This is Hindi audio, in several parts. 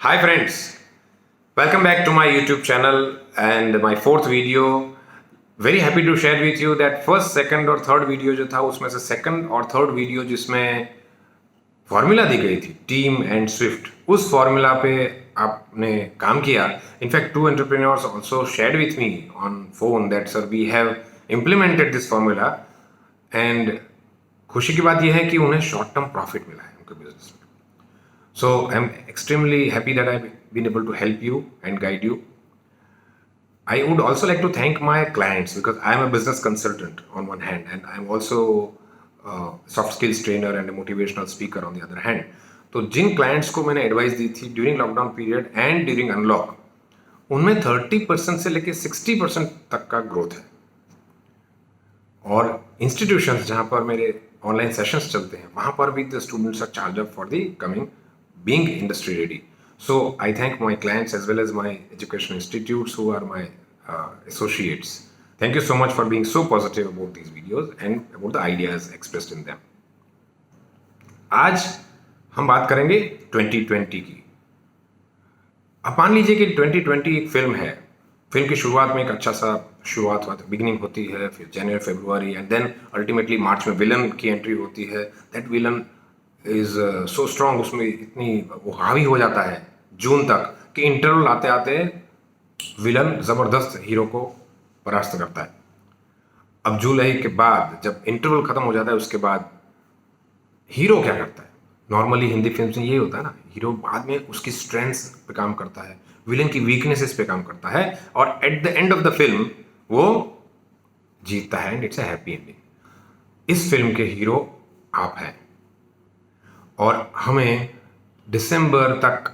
Hi friends, welcome back to my YouTube channel and my fourth video. Very happy to share with you that first, second और third video जो था उसमें से second और third video जिसमें फॉर्मूला दी गई थी टीम एंड स्विफ्ट, उस फॉर्मूला पे आपने काम किया. In fact two entrepreneurs also shared with me on phone that sir we have implemented this formula and खुशी की बात यह है कि उन्हें शॉर्ट टर्म प्रॉफिट मिला है उनके बिजनेस में. So I'm extremely happy that I've been able to help you and guide you. I would also like to thank my clients because I'm a business consultant on one hand and I'm also a soft skills trainer and a motivational speaker on the other hand. तो जिन क्लाइंट्स को मैंने एडवाइस दी थी during lockdown period and during unlock, उनमें 30% से लेके 60% तक का ग्रोथ है. और इंस्टीट्यूशंस जहाँ पर मेरे ऑनलाइन सेशंस चलते हैं वहाँ पर भी the students are charge up for the coming being industry ready. So I thank my clients as well as my educational institutes who are my associates. Thank you so much for being so positive about these videos and about the ideas expressed in them. आज हम बात करेंगे 2020 की. अब मान लीजिए कि 2020 एक फिल्म है. फिल्म की शुरुआत में एक अच्छा सा शुरुआत होती है, बिगिनिंग होती है, फिर जनवरी फरवरी एंड देन अल्टीमेटली मार्च में विलन की एंट्री होती है. That villain is so strong, उसमें इतनी वो हावी हो जाता है जून तक कि इंटरवल आते आते विलन ज़बरदस्त हीरो को परास्त करता है. अब जुलाई के बाद जब इंटरवल ख़त्म हो जाता है उसके बाद हीरो क्या करता है? नॉर्मली हिंदी फिल्म में ये होता है ना, हीरो बाद में उसकी स्ट्रेंथ्स पे काम करता है, विलन की वीकनेसेस पे काम करता है और at the end of the film वो जीतता है and it's a happy ending. इस फिल्म के हीरो आप हैं और हमें दिसंबर तक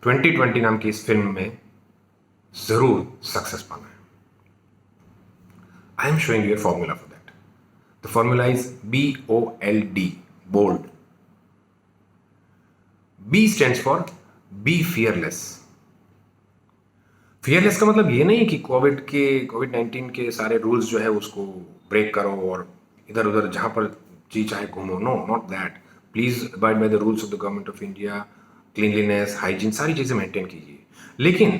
2020 नाम की इस फिल्म में जरूर सक्सेस पाना है. I am showing you a formula for that. The formula is BOLD, bold. B stands for be fearless. Fearless का मतलब ये नहीं कि कोविड-19 के सारे रूल्स जो है उसको ब्रेक करो और इधर उधर जहां पर जी चाहे घूमो. No, not that. Please abide by the rules of the government of India. Cleanliness, hygiene, सारी चीज़ें मेंटेन कीजिए. लेकिन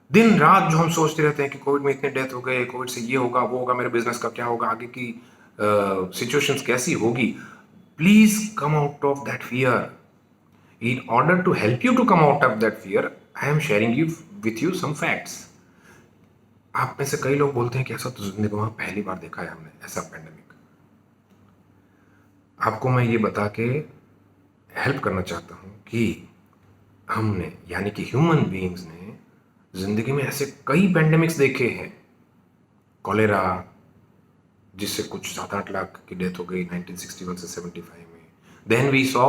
दिन रात जो हम सोचते रहते हैं कि कोविड में इतने डेथ हो गए, कोविड से ये होगा वो होगा, मेरे बिजनेस का क्या होगा, आगे की सिचुएशंस कैसी होगी, please come out of that fear. In order to help you to come out of that fear I am sharing you with you some facts. आप में से कई लोग बोलते हैं कि ऐसा तो जिंदगी में पहली बार देखा है हमने ऐसा पेंडेमिक. आपको मैं ये बता के हेल्प करना चाहता हूँ कि हमने यानी कि ह्यूमन बीइंग्स ने जिंदगी में ऐसे कई पेंडेमिक्स देखे हैं. कॉलेरा जिससे कुछ 7-8 लाख की डेथ हो गई 1961 से 75 में. Then we saw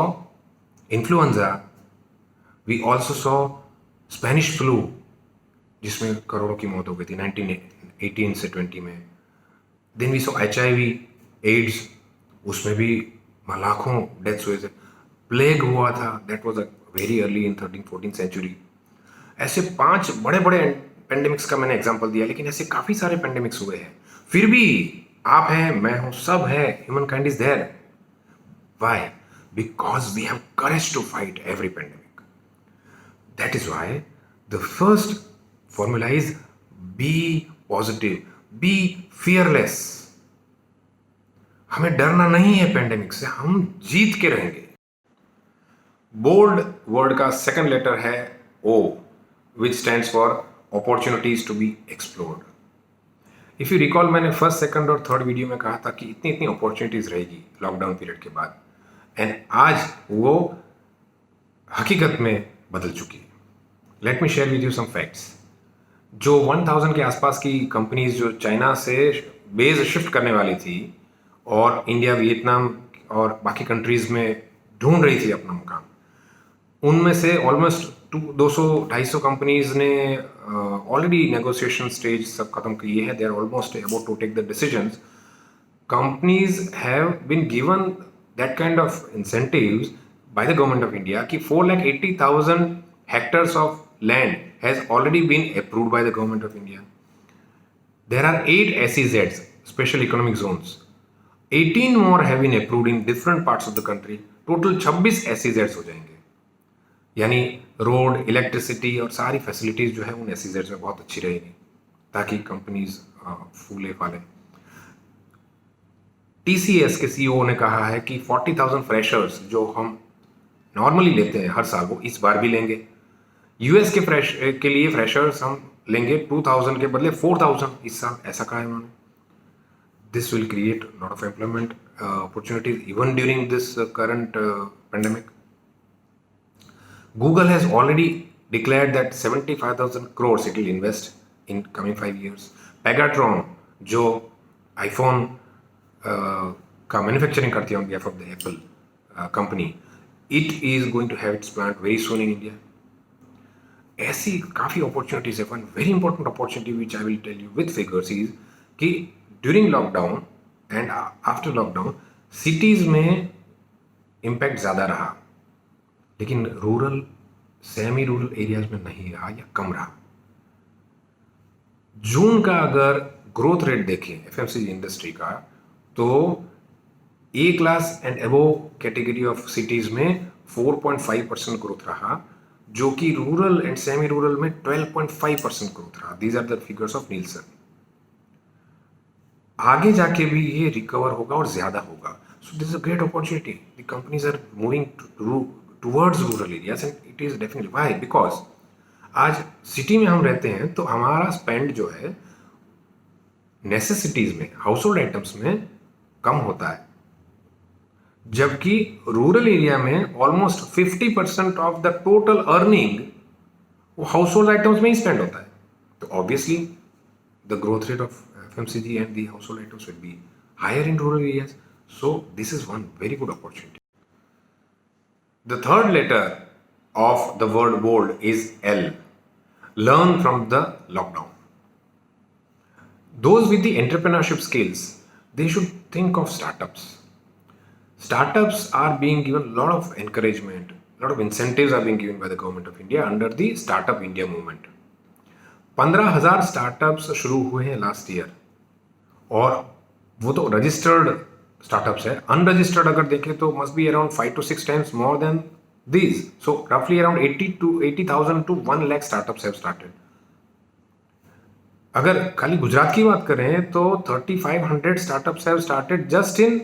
influenza. We also saw Spanish flu जिसमें करोड़ों की मौत हो गई थी 1918 से 20 में. Then we saw HIV, AIDS, उसमें भी लाखों डेथ्स हुए थे. प्लेग हुआ था, that was very early in 13-14 century. ऐसे 5 बड़े बड़े पेंडेमिक्स का मैंने एग्जांपल दिया, लेकिन ऐसे काफ़ी सारे पेंडेमिक्स हुए हैं. फिर भी आप हैं, मैं हूं, सब है, humankind is there. Why? Because we have courage to fight every pandemic. That is why the first formula is be positive, be fearless. हमें डरना नहीं है पेंडेमिक से, हम जीत के रहेंगे. बोल्ड वर्ड का सेकंड लेटर है O, which stands for opportunities to be explored. If you recall, मैंने फर्स्ट, सेकंड और थर्ड वीडियो में कहा था कि इतनी इतनी अपॉर्चुनिटीज रहेगी लॉकडाउन पीरियड के बाद, एंड आज वो हकीकत में बदल चुकी है. Let me share with you some facts. जो 1000 के आसपास की कंपनीज जो चाइना से बेस शिफ्ट करने वाली थी और इंडिया, वियतनाम और बाकी कंट्रीज में ढूंढ रही थी अपना मुकाम, उनमें से ऑलमोस्ट 200-250 कंपनीज ने ऑलरेडी नेगोशिएशन स्टेज सब खत्म किए हैं. They are almost about to take the decisions. Companies have been given that kind of incentives by the government of India कि 4,80,000 hectares of land has already been approved by the government of India. There are 8 SEZs, special economic zones. 18 more have been approved in different parts of the country. Total 26 SEZs हो जाएंगे. यानी रोड, इलेक्ट्रिसिटी और सारी फैसिलिटीज़ जो है उन एसईजेड्स में बहुत अच्छी रहेगी ताकि कंपनीज फूले फाले। टीसीएस के सीईओ ने कहा है कि 40,000 फ्रेशर्स जो हम नॉर्मली लेते हैं हर साल, वो इस बार भी लेंगे। यूएस के लिए फ्रेशर्स हम लेंगे 2,000 के बदले 4,000 इस साल, ऐसा कहा है उन्होंने। This will create lot of employment opportunities even during this current pandemic. Google has already declared that 75,000 crores it will invest in coming 5 years. Pegatron, जो iPhone का मैन्युफैक्चरिंग करती है on behalf of the Apple company, it is going to have its plant very soon in India. ऐसी काफ़ी अपॉर्चुनिटीज है। One very important opportunity which I will tell you with figures is कि during lockdown and after lockdown cities में इम्पैक्ट ज़्यादा रहा, लेकिन रूरल, सेमी रूरल एरियाज में नहीं रहा या कम रहा। जून का अगर ग्रोथ रेट देखें एफएमसीजी इंडस्ट्री का, तो A class and above category of cities में 4.5% ग्रोथ रहा, जो कि रूरल एंड सेमी रूरल में 12.5% ग्रोथ रहा। These are the figures of Nielsen. आगे जाके भी ये रिकवर होगा और ज्यादा होगा। So this is a great opportunity. The companies are moving towards rural areas and it is definitely why, because आज सिटी में हम रहते हैं तो हमारा स्पेंड जो है नेसेसिटीज में, हाउस होल्ड आइटम्स में कम होता है, जबकि रूरल एरिया में almost 50% of the total earning वो हाउस होल्ड आइटम्स में ही स्पेंड होता है। तो obviously the growth rate of FMCG and the house hold items will be higher in rural areas. So this is one very good opportunity. The third letter of the word bold is L, learn from the lockdown. Those with the entrepreneurship skills, they should think of startups. Startups are being given a lot of encouragement, a lot of incentives are being given by the government of India under the Startup India movement. 15,000 startups शुरू हुए हैं लास्ट ईयर, और वो तो रजिस्टर्ड स्टार्टअप्स है। अनरजिस्टर्ड अगर देखें तो must be around 5 to 6 times more than these. So roughly around 80,000 to 1 lakh startups have started. अगर खाली गुजरात की बात करें तो 3,500 startups have started just in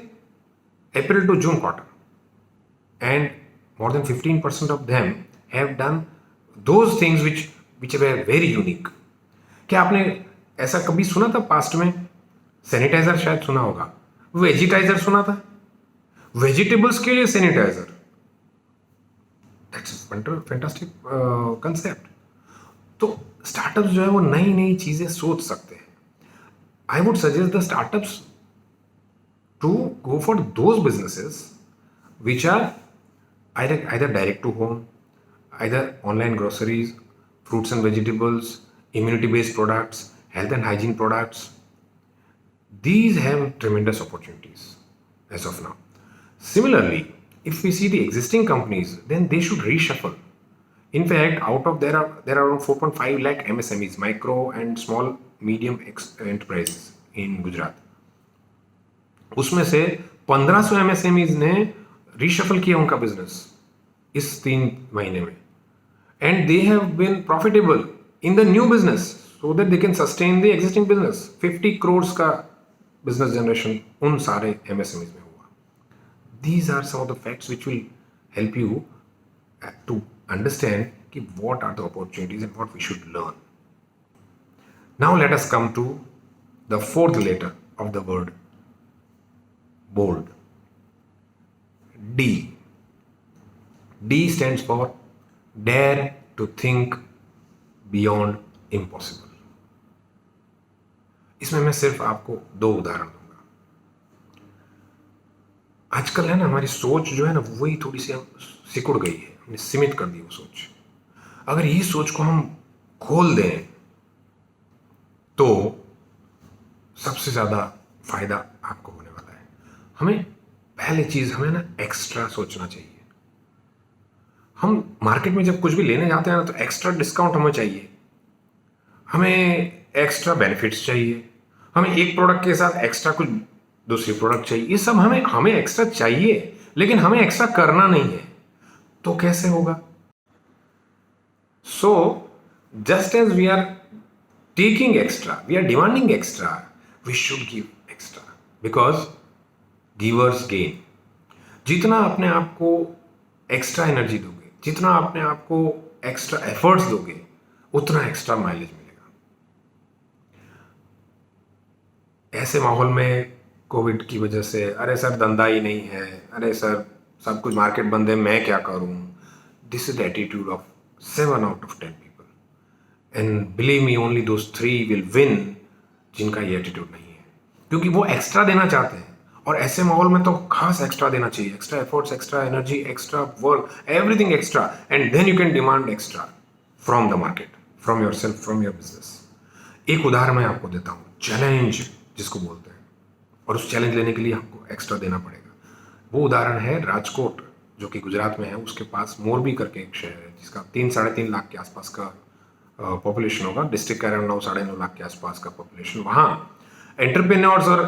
April to June quarter, and more than 15% of them have done those things which were very unique. क्या आपने ऐसा कभी सुना था पास्ट में? सैनिटाइजर शायद सुना होगा, वेजिटाइजर सुना था, वेजिटेबल्स के लिए सैनिटाइजर, दैट्स फैंटास्टिक कंसेप्ट। तो स्टार्टअप्स जो है वो नई नई चीजें सोच सकते हैं। I would suggest the startups to go for those businesses which are either direct to home, either online groceries, fruits and vegetables, immunity based products, health and hygiene products. These have tremendous opportunities as of now. Similarly, if we see the existing companies, then they should reshuffle. In fact, out of there are around 4.5 lakh MSMEs, micro and small medium enterprises in Gujarat. उसमें से 1,500 MSMEs ने रीशफल किया उनका बिजनेस इस 3 महीने में, and they have been profitable in the new business so that they can sustain the existing business. 50 crores का बिजनेस जनरेशन उन सारे MSMEs में हुआ। These are some of the facts which will help you to understand what are the opportunities and what we should learn. Now let us come to the fourth letter of the word bold. D. D stands for dare to think beyond impossible. इसमें मैं सिर्फ आपको 2 उदाहरण दूंगा। आजकल है ना, हमारी सोच जो है ना वही थोड़ी सी सिकुड़ गई है, हमने सीमित कर दी वो सोच। अगर ये सोच को हम खोल दें तो सबसे ज्यादा फायदा आपको होने वाला है। हमें पहली चीज, हमें ना एक्स्ट्रा सोचना चाहिए। हम मार्केट में जब कुछ भी लेने जाते हैं ना तो एक्स्ट्रा डिस्काउंट हमें चाहिए, हमें एक्स्ट्रा बेनिफिट्स चाहिए, हमें एक प्रोडक्ट के साथ एक्स्ट्रा कुछ दूसरी प्रोडक्ट चाहिए। ये सब हमें एक्स्ट्रा चाहिए, लेकिन हमें एक्स्ट्रा करना नहीं है। तो कैसे होगा? So just as we are taking extra, we are demanding extra, we should give extra, because givers gain. जितना अपने आप को एक्स्ट्रा एनर्जी दोगे, जितना अपने आप को एक्स्ट्रा एफर्ट्स दोगे, उतना एक्स्ट्रा माइलेज मिलेगा. ऐसे माहौल में कोविड की वजह से, अरे सर धंधा ही नहीं है, अरे सर सब कुछ मार्केट बंद है, मैं क्या करूं, this is the attitude of 7 out of 10 people. And believe me, only those 3 will win जिनका ये एटीट्यूड नहीं है, क्योंकि वो एक्स्ट्रा देना चाहते हैं. और ऐसे माहौल में तो खास एक्स्ट्रा देना चाहिए, extra efforts, extra energy, extra work, everything extra, and then you can demand extra from the market, from yourself, from your business. एक उदाहरण मैं आपको देता हूँ, चैलेंज जिसको बोलते हैं, और उस चैलेंज लेने के लिए आपको एक्स्ट्रा देना पड़ेगा. वो उदाहरण है राजकोट, जो कि गुजरात में है. उसके पास मोरबी करके एक शहर है जिसका 3-3.5 लाख के आसपास का पॉपुलेशन होगा. डिस्ट्रिक्ट का अराउंड 9-9.5 लाख के आसपास का पॉपुलेशन. वहाँ एंटरप्रेन्योर्स और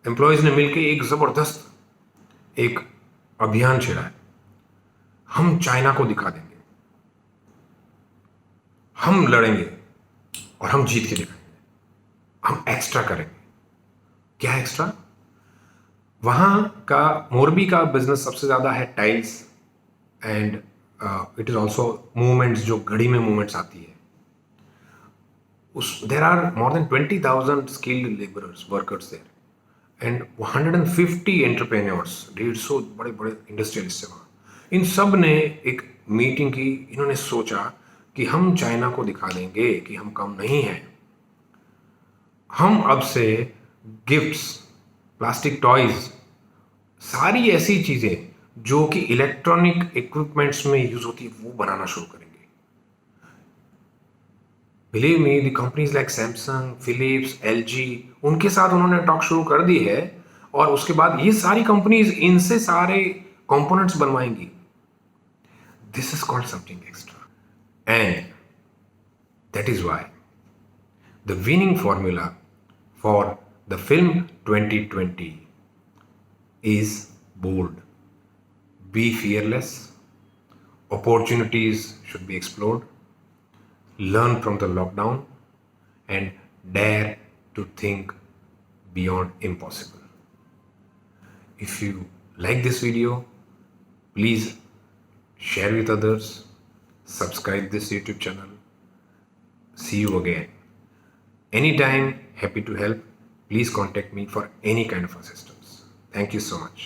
एम्प्लॉयज़ ने मिलकर एक ज़बरदस्त एक अभियान छेड़ा है. हम चाइना को दिखा देंगे, हम लड़ेंगे और हम जीत के दिखाएंगे, हम एक्स्ट्रा करेंगे. क्या एक्स्ट्रा? वहाँ का मोरबी का बिजनेस सबसे ज़्यादा है tiles, and it is also movements, जो घड़ी में मूवमेंट्स आती है. There are more than 20,000 skilled labourers, workers there, and 150 entrepreneurs, 150 बड़े बड़े इंडस्ट्रियलिस्ट है वहाँ. इन सब ने एक मीटिंग की. इन्होंने सोचा कि हम चाइना को दिखा देंगे कि हम कम नहीं हैं. हम अब से गिफ्ट्स, प्लास्टिक टॉयज, सारी ऐसी चीज़ें जो कि इलेक्ट्रॉनिक इक्विपमेंट्स में यूज होती है, वो बनाना शुरू करेंगे. Believe me, the companies like Samsung, Philips, LG, उनके साथ उन्होंने टॉक शुरू कर दी है. और उसके बाद ये सारी कंपनीज इनसे सारे कंपोनेंट्स बनवाएंगी. This is called something extra, and that is why the winning formula for the film 2020 is bold. Be fearless. Opportunities should be explored. Learn from the lockdown and dare to think beyond impossible. If you like this video, please share with others. Subscribe this YouTube channel. See you again. Anytime, happy to help. Please contact me for any kind of assistance. Thank you so much.